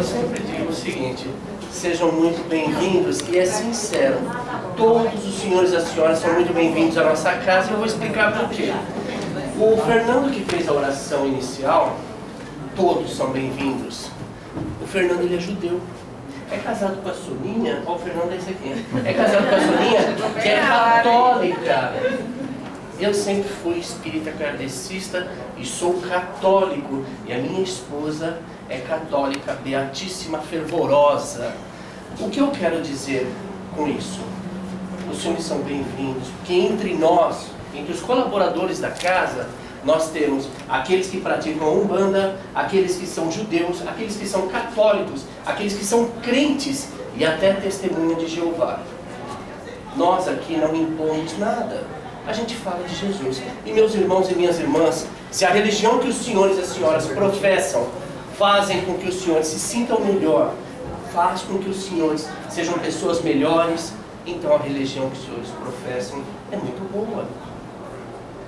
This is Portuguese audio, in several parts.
eu sempre digo o seguinte: sejam muito bem-vindos, e é sincero, todos os senhores e as senhoras são muito bem-vindos à nossa casa, e eu vou explicar por quê. O Fernando, que fez a oração inicial, todos são bem-vindos. O Fernando, ele é judeu. É casado com a Soninha, ó, o Fernando é esse aqui. É casado com a Soninha, que é católica. Eu sempre fui espírita kardecista e sou católico. E a minha esposa é católica, beatíssima, fervorosa. O que eu quero dizer com isso? Os senhores são bem-vindos, porque entre nós, entre os colaboradores da casa, nós temos aqueles que praticam a Umbanda, aqueles que são judeus, aqueles que são católicos, aqueles que são crentes e até testemunha de Jeová. Nós aqui não impomos nada. A gente fala de Jesus. E meus irmãos e minhas irmãs, se a religião que os senhores e as senhoras professam fazem com que os senhores se sintam melhor, faz com que os senhores sejam pessoas melhores, então a religião que os senhores professam é muito boa.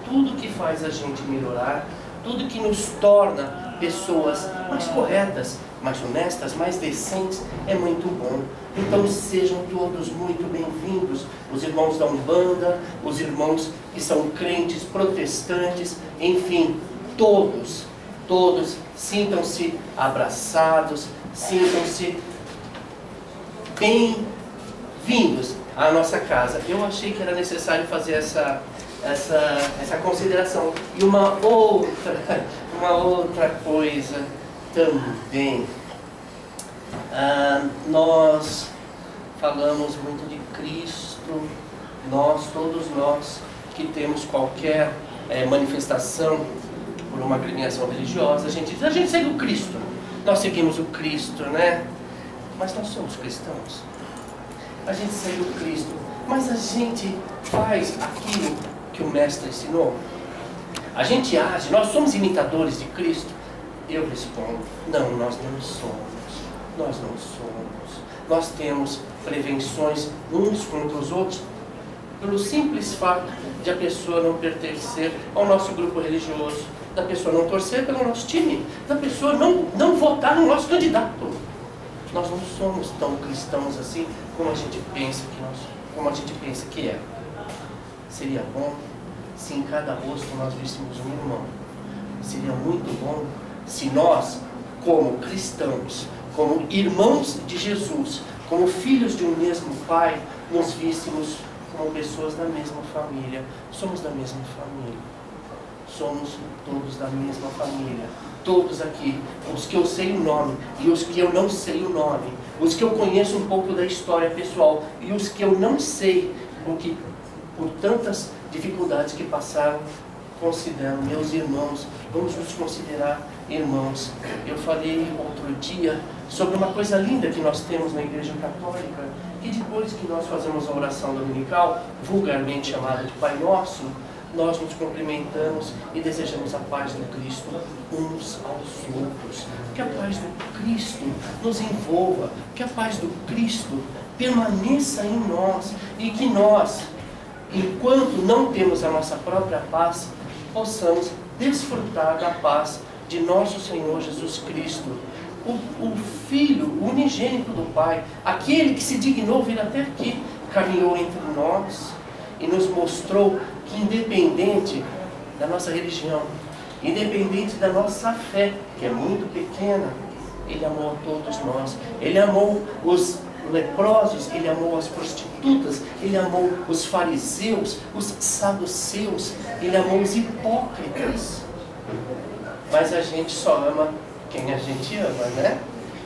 Tudo que faz a gente melhorar, tudo que nos torna pessoas mais corretas, mais honestas, mais decentes, é muito bom. Então sejam todos muito bem-vindos, os irmãos da Umbanda, os irmãos que são crentes, protestantes, enfim, todos sintam-se abraçados, sintam-se bem-vindos à nossa casa. Eu achei que era necessário fazer essa consideração. E uma outra coisa também. Nós falamos muito de Cristo, todos nós que temos qualquer manifestação por uma agremiação religiosa, a gente diz, a gente segue o Cristo, nós seguimos o Cristo, né? Mas nós somos cristãos. A gente segue o Cristo, mas a gente faz aquilo que o Mestre ensinou. A gente age, nós somos imitadores de Cristo? Eu respondo, não, nós não somos. Nós não somos. Nós temos prevenções uns contra os outros pelo simples fato de a pessoa não pertencer ao nosso grupo religioso, da pessoa não torcer pelo nosso time, da pessoa não votar no nosso candidato. Nós não somos tão cristãos assim como a gente pensa que é. Seria bom se em cada rosto nós víssemos um irmão. Seria muito bom se nós, como cristãos, como irmãos de Jesus, como filhos de um mesmo Pai, nos víssemos como pessoas da mesma família. Somos da mesma família. Somos todos da mesma família. Todos aqui, os que eu sei o nome e os que eu não sei o nome, os que eu conheço um pouco da história pessoal e os que eu não sei, porque por tantas dificuldades que passaram, considero meus irmãos, vamos nos considerar irmãos. Eu falei outro dia sobre uma coisa linda que nós temos na Igreja Católica, que depois que nós fazemos a oração dominical, vulgarmente chamada de Pai Nosso, nós nos cumprimentamos e desejamos a paz do Cristo uns aos outros. Que a paz do Cristo nos envolva, que a paz do Cristo permaneça em nós e que nós, enquanto não temos a nossa própria paz, possamos desfrutar da paz de nosso Senhor Jesus Cristo, o Filho unigênito do Pai, aquele que se dignou vir até aqui, caminhou entre nós e nos mostrou que, independente da nossa religião, independente da nossa fé, que é muito pequena, Ele amou a todos nós. Ele amou os leprosos, Ele amou as prostitutas, Ele amou os fariseus, os saduceus, Ele amou os hipócritas. Mas a gente só ama quem a gente ama, né?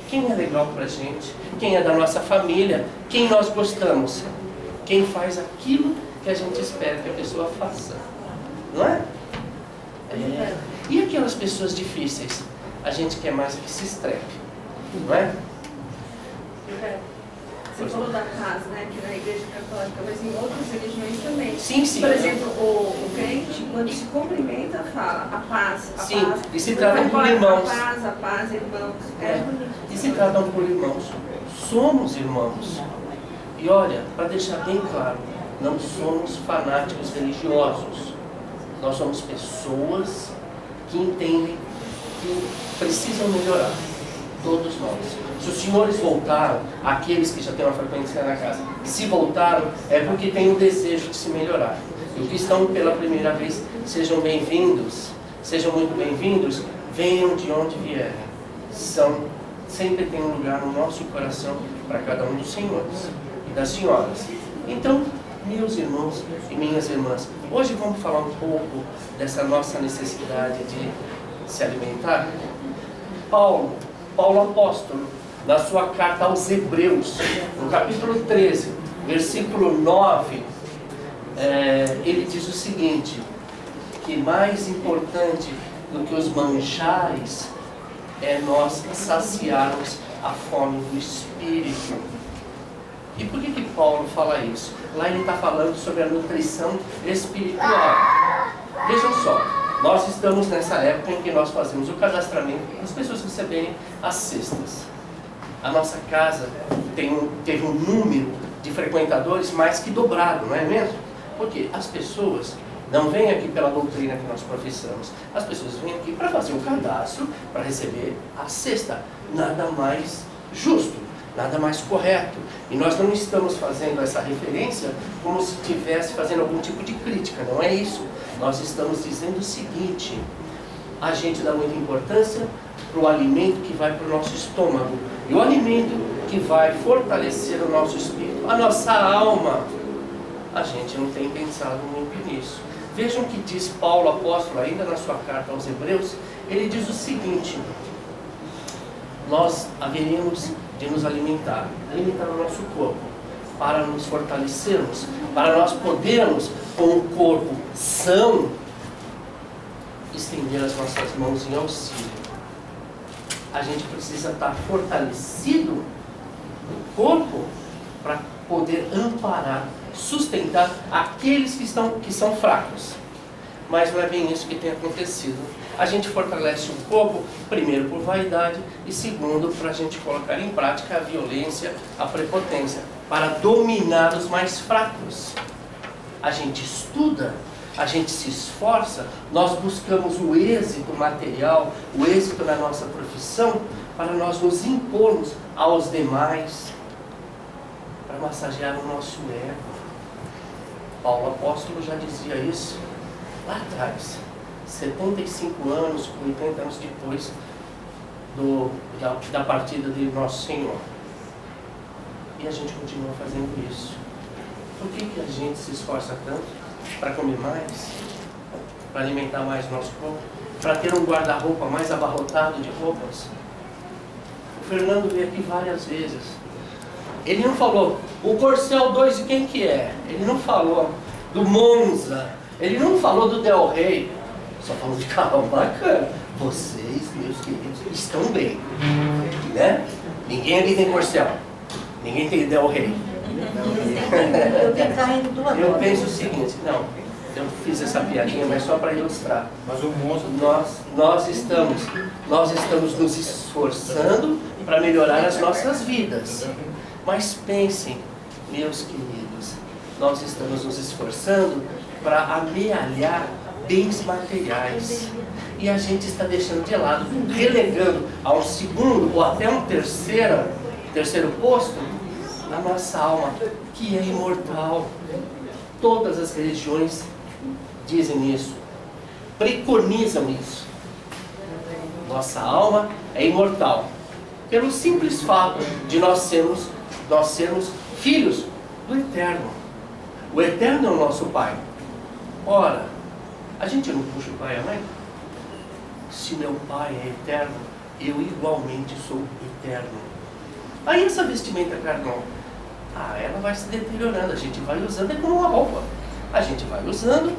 Quem é legal pra gente, quem é da nossa família, quem nós gostamos, quem faz aquilo que a gente espera que a pessoa faça, não é? E aquelas pessoas difíceis, a gente quer mais que se estrepe, não é? Você falou da casa, né, aqui na Igreja Católica, mas em outras religiões também. Sim, sim. Por exemplo, o crente, quando se cumprimenta, fala a paz, a sim, paz. E se tratam por irmãos. A paz, irmãos. É bonito. E se tratam por irmãos. Somos irmãos. E olha, para deixar bem claro, não somos fanáticos religiosos. Nós somos pessoas que entendem que precisam melhorar. Todos nós. Se os senhores voltaram, aqueles que já têm uma frequência na casa, se voltaram, é porque têm o desejo de se melhorar. E os que estão pela primeira vez, sejam bem-vindos, sejam muito bem-vindos, venham de onde vierem. Sempre tem um lugar no nosso coração para cada um dos senhores e das senhoras. Então, meus irmãos e minhas irmãs, hoje vamos falar um pouco dessa nossa necessidade de se alimentar. Paulo apóstolo, na sua carta aos Hebreus, no capítulo 13, versículo 9, ele diz o seguinte, que mais importante do que os manjares é nós saciarmos a fome do Espírito. E por que Paulo fala isso? Lá ele está falando sobre a nutrição espiritual. Vejam só, nós estamos nessa época em que nós fazemos o cadastramento para as pessoas receberem as cestas. A nossa casa teve um número de frequentadores mais que dobrado, não é mesmo? Porque as pessoas não vêm aqui pela doutrina que nós professamos. As pessoas vêm aqui para fazer o cadastro, para receber a cesta. Nada mais justo, nada mais correto. E nós não estamos fazendo essa referência como se estivesse fazendo algum tipo de crítica, não é isso. Nós estamos dizendo o seguinte, a gente dá muita importância para o alimento que vai para o nosso estômago. E o alimento que vai fortalecer o nosso espírito, a nossa alma, a gente não tem pensado muito nisso. Vejam o que diz Paulo apóstolo ainda na sua carta aos Hebreus. Ele diz o seguinte, nós haveremos de nos alimentar o nosso corpo, para nos fortalecermos, para nós podermos, com o corpo são, estender as nossas mãos em auxílio. A gente precisa estar fortalecido no corpo para poder amparar, sustentar aqueles que são fracos. Mas não é bem isso que tem acontecido. A gente fortalece o corpo, primeiro por vaidade e segundo para a gente colocar em prática a violência, a prepotência, para dominar os mais fracos. A gente estuda, a gente se esforça, nós buscamos o êxito material, o êxito na nossa profissão, para nós nos impormos aos demais, para massagear o nosso ego. Paulo apóstolo já dizia isso lá atrás, 75 anos, 80 anos depois da partida de nosso Senhor. E a gente continua fazendo isso. Por que a gente se esforça tanto para comer mais, para alimentar mais o nosso corpo, para ter um guarda-roupa mais abarrotado de roupas? O Fernando veio aqui várias vezes. Ele não falou, o Corcel 2 de quem que é? Ele não falou do Monza. Ele não falou do Del Rey. Só falou de carro bacana. Vocês, meus queridos, estão bem. Né? Ninguém aqui tem Corcel. Ninguém tem Del Rey. Eu tenho carrinho do lado. Eu penso o seguinte, não, eu fiz essa piadinha, mas só para ilustrar. Mas o Monza... Nós estamos nos esforçando para melhorar as nossas vidas. Mas pensem, meus queridos, nós estamos nos esforçando para amealhar bens materiais. E a gente está deixando de lado, relegando ao segundo ou até um terceiro posto, a nossa alma, que é imortal. Todas as religiões dizem isso, preconizam isso. Nossa alma é imortal, pelo simples fato de nós sermos filhos do Eterno. O Eterno é o nosso Pai. Ora, a gente não puxa o pai e a mãe? Se meu pai é eterno, eu igualmente sou eterno. Aí essa vestimenta carnal, ela vai se deteriorando, a gente vai usando, é como uma roupa. A gente vai usando,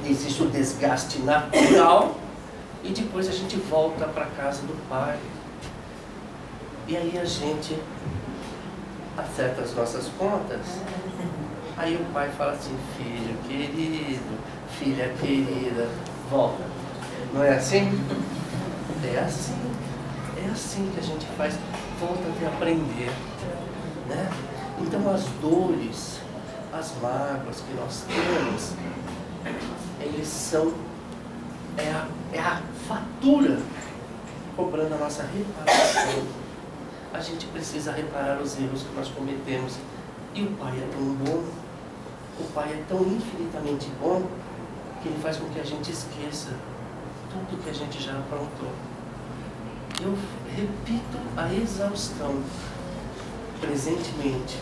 existe o desgaste natural, e depois a gente volta para a casa do Pai. E aí a gente acerta as nossas contas. Aí o pai fala assim, filho querido, filha querida, volta. Não é assim? É assim. É assim que a gente faz. Volta a aprender. Né? Então as dores, as mágoas que nós temos, eles são... É a fatura cobrando a nossa reparação. A gente precisa reparar os erros que nós cometemos. E o Pai é tão bom, o Pai é tão infinitamente bom, que Ele faz com que a gente esqueça tudo que a gente já aprontou. Eu repito a exaustão. Presentemente,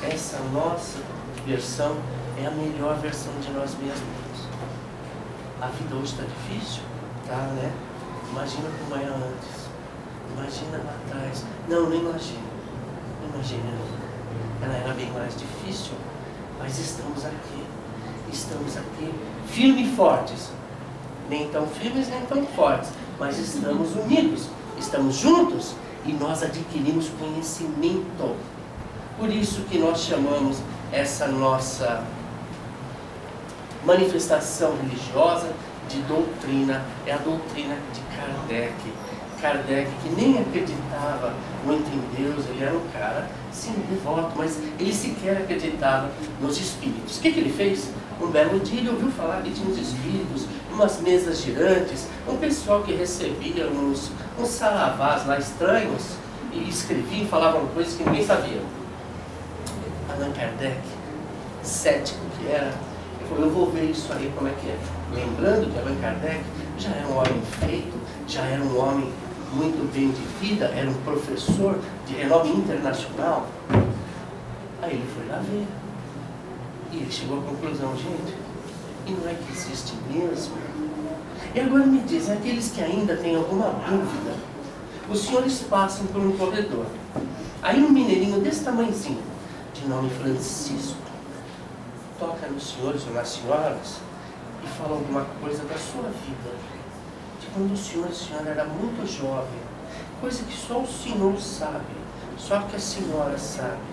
essa nossa versão é a melhor versão de nós mesmos. A vida hoje está difícil? Tá, né? Imagina como era antes. Imagina lá atrás. Não imagina. Não imagina. Ela era bem mais difícil. Mas estamos aqui. Estamos aqui firmes e fortes. Nem tão firmes, nem tão fortes. Mas estamos unidos. Estamos juntos. E nós adquirimos conhecimento. Por isso que nós chamamos essa nossa manifestação religiosa de doutrina. É a doutrina de Kardec. Kardec, que nem acreditava muito em Deus, ele era um cara, sim, devoto, mas ele sequer acreditava nos espíritos. O que ele fez? Um belo dia ele ouviu falar que tinha uns espíritos, umas mesas girantes, um pessoal que recebia uns saravás lá estranhos e escreviam e falavam coisas que ninguém sabia. Allan Kardec, cético que era, ele falou, eu vou ver isso aí como é que é. Lembrando que Allan Kardec já era um homem feito, já era um homem muito bem de vida, era um professor de renome internacional. Aí ele foi lá ver. E ele chegou à conclusão, gente, e não é que existe mesmo? E agora me dizem, aqueles que ainda têm alguma dúvida, os senhores passam por um corredor. Aí um mineirinho desse tamanhozinho, de nome Francisco, toca nos senhores ou nas senhoras e fala alguma coisa da sua vida. De quando o senhor e a senhora era muito jovem, coisa que só o senhor sabe, só que a senhora sabe.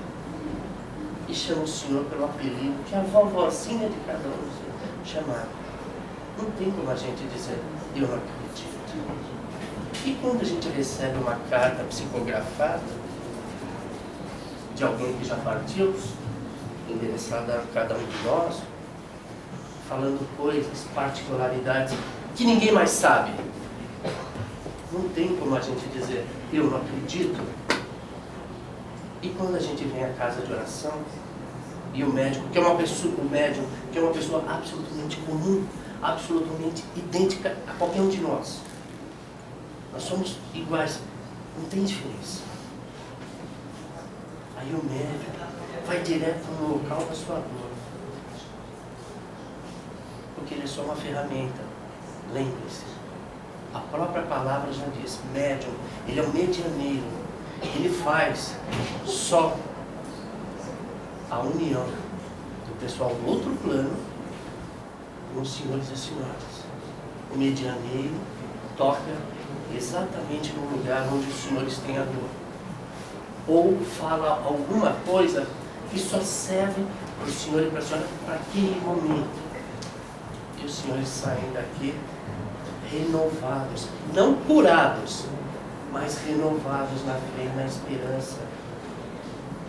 E chama o senhor pelo apelido que a vovozinha de cada um chamava. Não tem como a gente dizer, eu não acredito. E quando a gente recebe uma carta psicografada de alguém que já partiu, endereçada a cada um de nós, falando coisas, particularidades que ninguém mais sabe, não tem como a gente dizer, eu não acredito. E quando a gente vem à casa de oração, e o médico, que é uma pessoa, o médium, que é uma pessoa absolutamente comum, absolutamente idêntica a qualquer um de nós. Nós somos iguais, não tem diferença. Aí o médium vai direto no local da sua dor. Porque ele é só uma ferramenta. Lembre-se, a própria palavra já diz, médium, ele é um medianeiro. Ele faz só a união do pessoal do outro plano com os senhores e as senhoras. O medianeiro toca exatamente no lugar onde os senhores têm a dor. Ou fala alguma coisa que só serve para o senhor e para a senhora para aquele momento. E os senhores saem daqui renovados, não curados, mas renovados na fé e na esperança.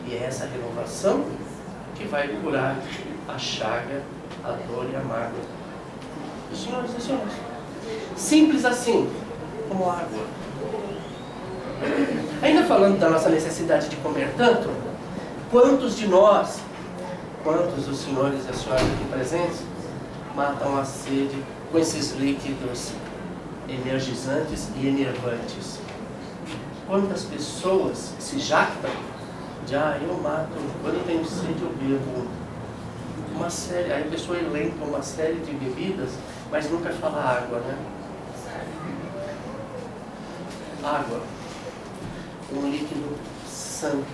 E é essa renovação que vai curar a chaga, a dor e a mágoa. Os senhores e senhoras. Simples assim, como água. Ainda falando da nossa necessidade de comer tanto, quantos de nós, quantos dos senhores e as senhoras aqui presentes, matam a sede com esses líquidos energizantes e enervantes? Quantas pessoas se jactam de, eu mato, quando eu tenho sede eu bebo uma série, aí a pessoa elenca uma série de bebidas, mas nunca fala água, né? Água, um líquido santo,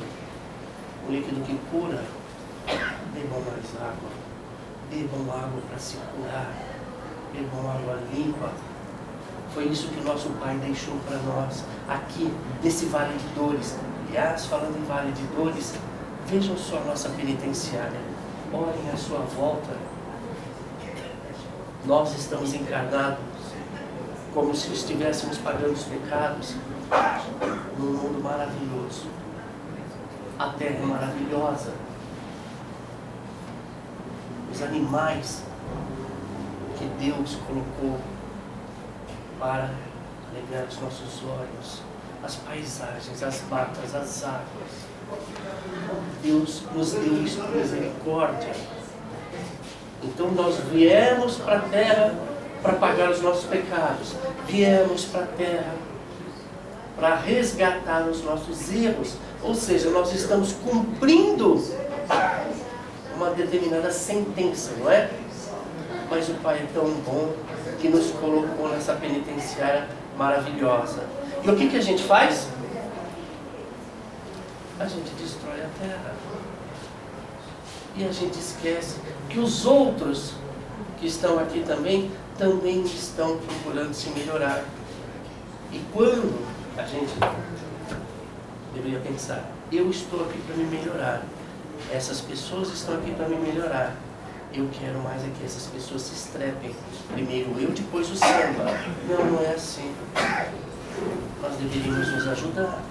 um líquido que cura. Bebam mais água, bebam água para se curar, bebam água limpa. Foi isso que nosso Pai deixou para nós, aqui, nesse vale de dores. Aliás, falando em vale de dores, vejam só a nossa penitenciária. Olhem à sua volta. Nós estamos encarnados como se estivéssemos pagando os pecados num mundo maravilhoso. A terra é maravilhosa. Os animais que Deus colocou para alegrar os nossos olhos, as paisagens, as matas, as águas. Deus nos deu misericórdia. Então nós viemos para a terra para pagar os nossos pecados. Viemos para a terra para resgatar os nossos erros. Ou seja, nós estamos cumprindo uma determinada sentença, não é? Mas o Pai é tão bom que nos colocou nessa penitenciária maravilhosa. E o que a gente faz? A gente destrói a terra. E a gente esquece que os outros que estão aqui também estão procurando se melhorar. E quando a gente deveria pensar, eu estou aqui para me melhorar, essas pessoas estão aqui para me melhorar, eu quero mais é que essas pessoas se estrepem, primeiro eu, depois o samba. Não é assim. Nós deveríamos nos ajudar,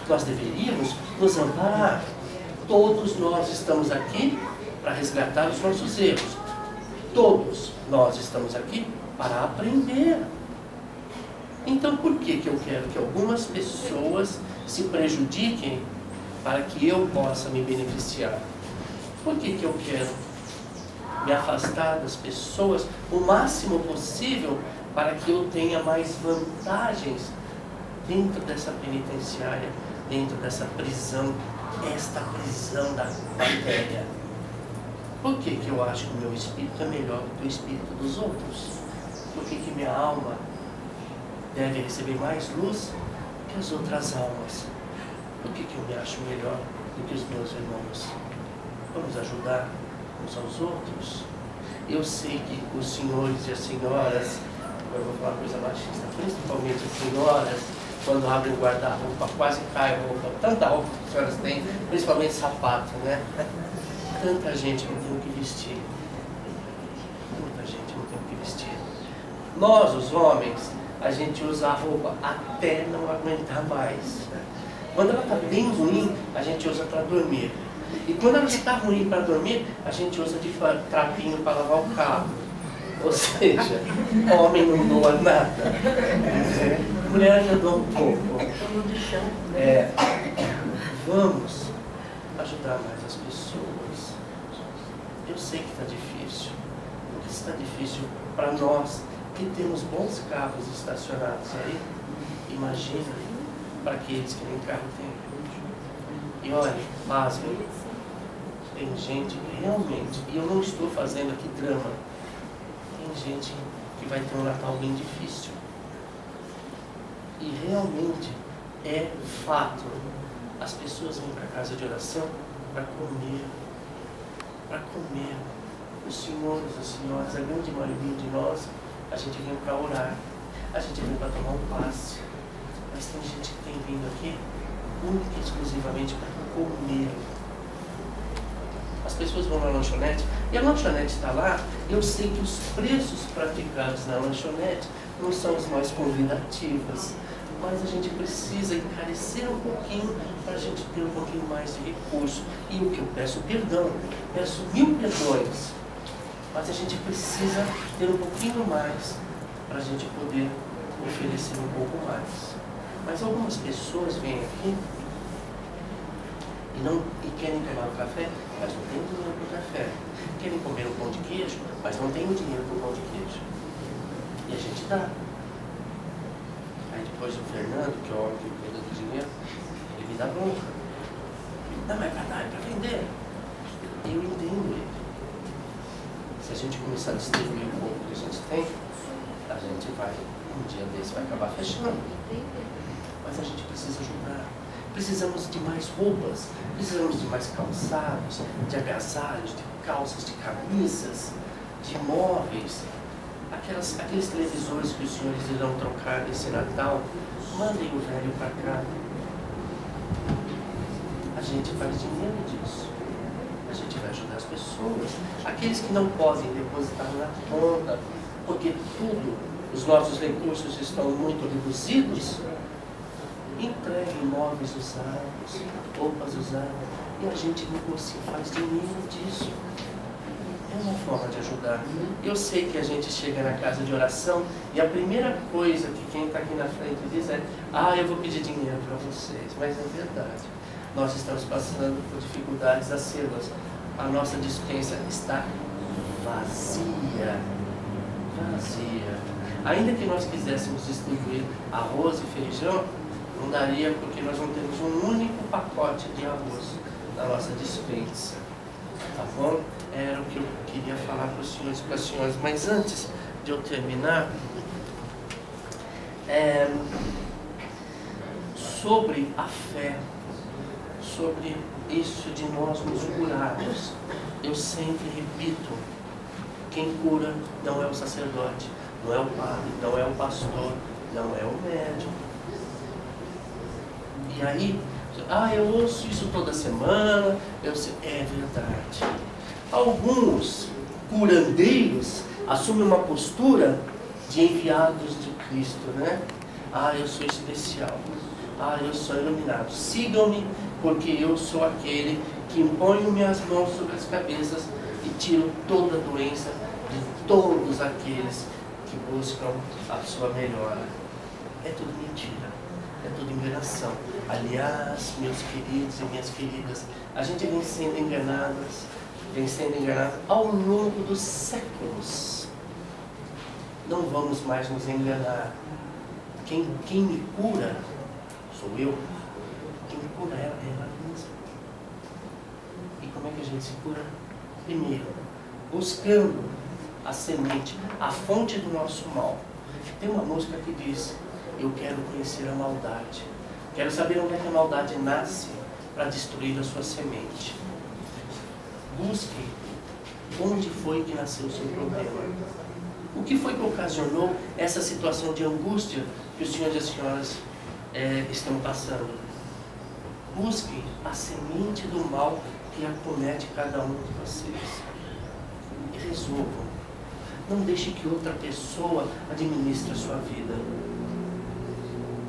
nós deveríamos nos amparar. Todos nós estamos aqui para resgatar os nossos erros. Todos nós estamos aqui para aprender. Então por que eu quero que algumas pessoas se prejudiquem para que eu possa me beneficiar? Por que eu quero me afastar das pessoas o máximo possível para que eu tenha mais vantagens dentro dessa penitenciária, dentro dessa prisão, esta prisão da matéria? Por que eu acho que o meu espírito é melhor do que o espírito dos outros? Por que minha alma deve receber mais luz que as outras almas? Por que eu me acho melhor do que os meus irmãos? Vamos ajudar uns aos outros? Eu sei que os senhores e as senhoras, eu vou falar uma coisa machista, principalmente as senhoras, quando abrem o guarda-roupa, quase cai roupa, tanta roupa que as senhoras têm, principalmente sapato, né? Tanta gente não tem o que vestir. Muita gente não tem o que vestir. Nós, os homens, a gente usa a roupa até não aguentar mais. Quando ela está bem ruim, a gente usa para dormir. E quando ela está ruim para dormir, a gente usa de trapinho para lavar o carro. Ou seja, homem não doa nada. Mulher já doa um pouco. Vamos ajudar mais as pessoas. Eu sei que está difícil. Porque está difícil para nós que temos bons carros estacionados aí. Imagina para aqueles que nem carro tem. E olha, pasmem, tem gente realmente, e eu não estou fazendo aqui drama, tem gente que vai ter um Natal bem difícil. E realmente é fato. As pessoas vêm para a casa de oração para comer. Para comer. Os senhores, as senhoras, a grande maioria de nós, a gente vem para orar. A gente vem para tomar um passe. Mas tem gente que tem vindo aqui única e exclusivamente para comer. As pessoas vão na lanchonete e a lanchonete está lá. Eu sei que os preços praticados na lanchonete não são os mais convidativos, mas a gente precisa encarecer um pouquinho para a gente ter um pouquinho mais de recurso. E o que eu peço perdão, peço 1000 perdões, mas a gente precisa ter um pouquinho mais para a gente poder oferecer um pouco mais. Mas algumas pessoas vêm aqui e querem tomar um café, mas não tem dinheiro para o café. Querem comer um pão de queijo, mas não tem o dinheiro para o pão de queijo. E a gente dá. Aí depois o Fernando, que é o homem que cuida do dinheiro, ele me dá bronca. Não, mas é para dar, é para vender. Eu entendo ele. Se a gente começar a distribuir um pouco que a gente tem, a gente vai, um dia desse, vai acabar fechando. Mas a gente precisa ajudar. Precisamos de mais roupas, precisamos de mais calçados, de agasalhos, de calças, de camisas, de móveis. Aqueles televisores que os senhores irão trocar nesse Natal, mandem o velho para cá. A gente faz dinheiro disso. A gente vai ajudar as pessoas. Aqueles que não podem depositar na conta, porque os nossos recursos estão muito reduzidos, entreguem móveis usados, roupas usadas, e a gente negocia, faz dinheiro disso. É uma forma de ajudar. Eu sei que a gente chega na casa de oração e a primeira coisa que quem está aqui na frente diz é: ah, eu vou pedir dinheiro para vocês. Mas é verdade. Nós estamos passando por dificuldades acêduas. A nossa despensa está vazia. Vazia. Ainda que nós quiséssemos distribuir arroz e feijão, não daria, porque nós não temos um único pacote de arroz na nossa despensa. Tá bom? Era o que eu queria falar para os senhores e para as senhoras. Mas antes de eu terminar, sobre a fé, sobre isso de nós nos curarmos, eu sempre repito: quem cura não é o sacerdote, não é o padre, não é o pastor, não é o médico. E aí, eu ouço isso toda semana, é verdade. Alguns curandeiros assumem uma postura de enviados de Cristo, né? Eu sou especial. Eu sou iluminado. Sigam-me, porque eu sou aquele que imponho minhas mãos sobre as cabeças e tiro toda a doença de todos aqueles que buscam a sua melhora. É tudo mentira. É tudo enganação. Aliás, meus queridos e minhas queridas, a gente vem sendo enganado ao longo dos séculos. Não vamos mais nos enganar. Quem me cura sou eu. Quem me cura é ela mesma. E como é que a gente se cura? Primeiro, buscando a semente, a fonte do nosso mal. Tem uma música que diz: eu quero conhecer a maldade. Quero saber onde é que a maldade nasce para destruir a sua semente. Busque onde foi que nasceu o seu problema. O que foi que ocasionou essa situação de angústia que os senhores e as senhoras estão passando? Busque a semente do mal que acomete cada um de vocês. E resolvam. Não deixe que outra pessoa administre a sua vida.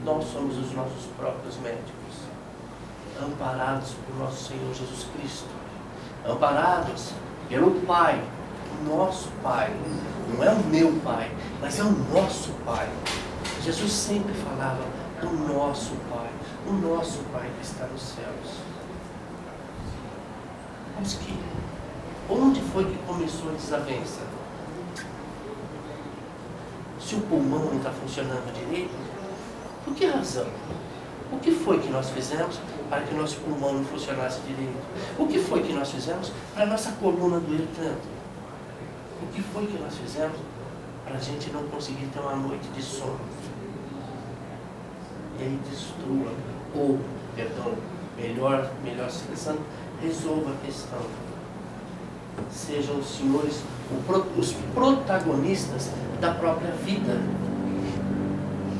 Nós somos os nossos próprios médicos, amparados por nosso Senhor Jesus Cristo, amparados pelo Pai, o nosso Pai. Não é o meu Pai, mas é o nosso Pai. Jesus sempre falava do nosso Pai, o nosso Pai que está nos céus. Busque. Onde foi que começou a desavença? Se o pulmão não está funcionando direito, por que razão? O que foi que nós fizemos para que nosso pulmão não funcionasse direito? O que foi que nós fizemos para nossa coluna doer tanto? O que foi que nós fizemos para a gente não conseguir ter uma noite de sono? E aí destrua, ou, perdão, melhor expressando, resolva a questão. Sejam os senhores os protagonistas da própria vida.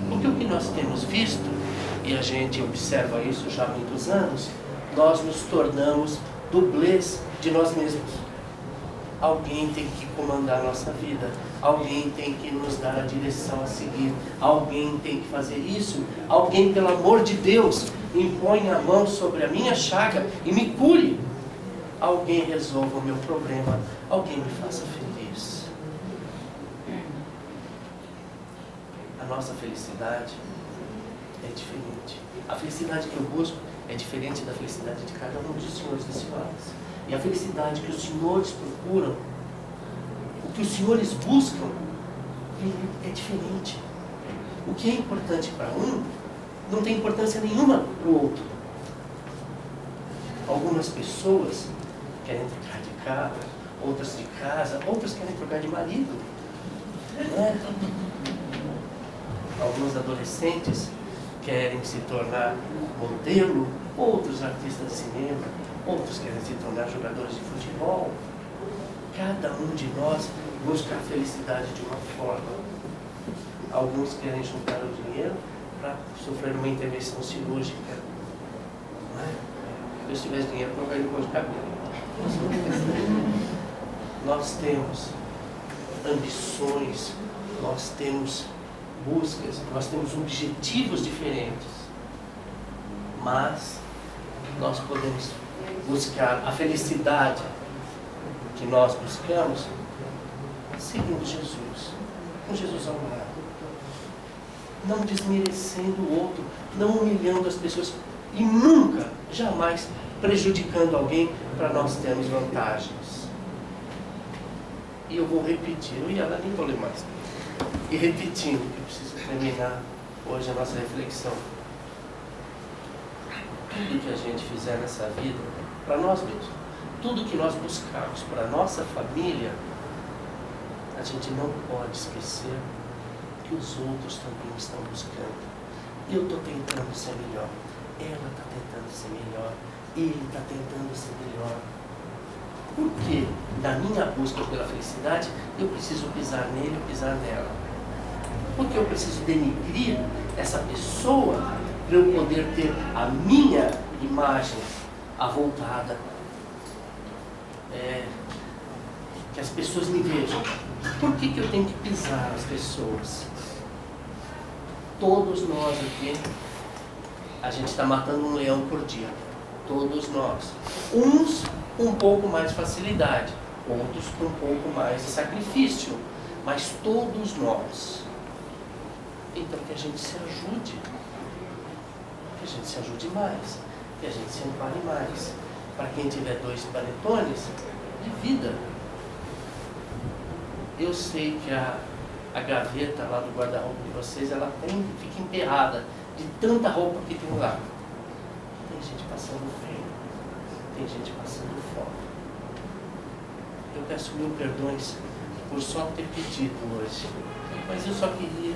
Porque o que nós temos visto, e a gente observa isso já há muitos anos, nós nos tornamos dublês de nós mesmos. Alguém tem que comandar a nossa vida, alguém tem que nos dar a direção a seguir, alguém tem que fazer isso, alguém, pelo amor de Deus, impõe a mão sobre a minha chaga e me cure. Alguém resolva o meu problema, alguém me faça feliz. A nossa felicidade é diferente. A felicidade que eu busco é diferente da felicidade de cada um dos senhores e senhoras. E a felicidade que os senhores procuram, o que os senhores buscam, é diferente. O que é importante para um, não tem importância nenhuma para o outro. Algumas pessoas querem trocar de carro, outras de casa, outras querem trocar de marido. Não é? Alguns adolescentes querem se tornar modelo, outros artistas de cinema, outros querem se tornar jogadores de futebol. Cada um de nós busca a felicidade de uma forma. Alguns querem juntar o dinheiro para sofrer uma intervenção cirúrgica. Não é? Se eu tivesse dinheiro, eu trocaria cor de cabelo. Nós temos ambições, nós temos buscas, nós temos objetivos diferentes, mas nós podemos buscar a felicidade que nós buscamos, seguindo Jesus, com Jesus ao lado, não desmerecendo o outro, não humilhando as pessoas e nunca, jamais prejudicando alguém para nós termos vantagens. E eu vou repetir, eu ia lá, nem vou ler mais, e repetindo, que eu preciso terminar hoje a nossa reflexão. Tudo que a gente fizer nessa vida, para nós mesmos, tudo que nós buscarmos para a nossa família, a gente não pode esquecer que os outros também estão buscando. Eu estou tentando ser melhor, ela está tentando ser melhor, ele está tentando ser melhor. Porque na minha busca pela felicidade, eu preciso pisar nele, pisar nela. Porque eu preciso denigrir essa pessoa para eu poder ter a minha imagem avultada. Que as pessoas me vejam. Por que eu tenho que pisar nas pessoas? Todos nós aqui, a gente está matando um leão por dia. Todos nós. Uns com um pouco mais de facilidade, outros com um pouco mais de sacrifício. Mas todos nós. Então que a gente se ajude. Que a gente se ajude mais. Que a gente se ampare mais. Para quem tiver 2 panetones, divida. Eu sei que a gaveta lá do guarda-roupa de vocês, ela fica emperrada de tanta roupa que tem lá. Tem gente passando frio, tem gente passando fome. Eu peço 1000 perdões por só ter pedido hoje, mas eu só queria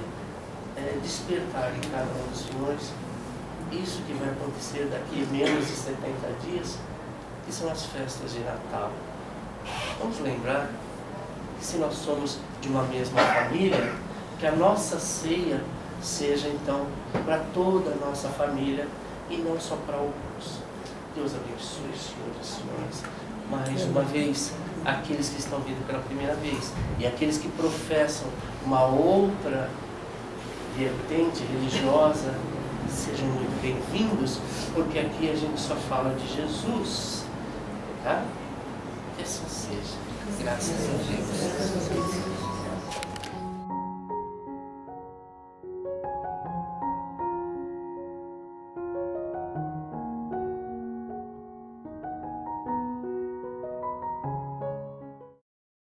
despertar em cada um dos senhores isso que vai acontecer daqui a menos de 70 dias, que são as festas de Natal. Vamos lembrar que se nós somos de uma mesma família, que a nossa ceia seja então para toda a nossa família e não só para alguns. Deus abençoe, senhores e senhoras. Mais uma vez, aqueles que estão vindo pela primeira vez e aqueles que professam uma outra vertente religiosa, sejam muito bem-vindos, porque aqui a gente só fala de Jesus. Tá? Que assim seja. Graças a Deus.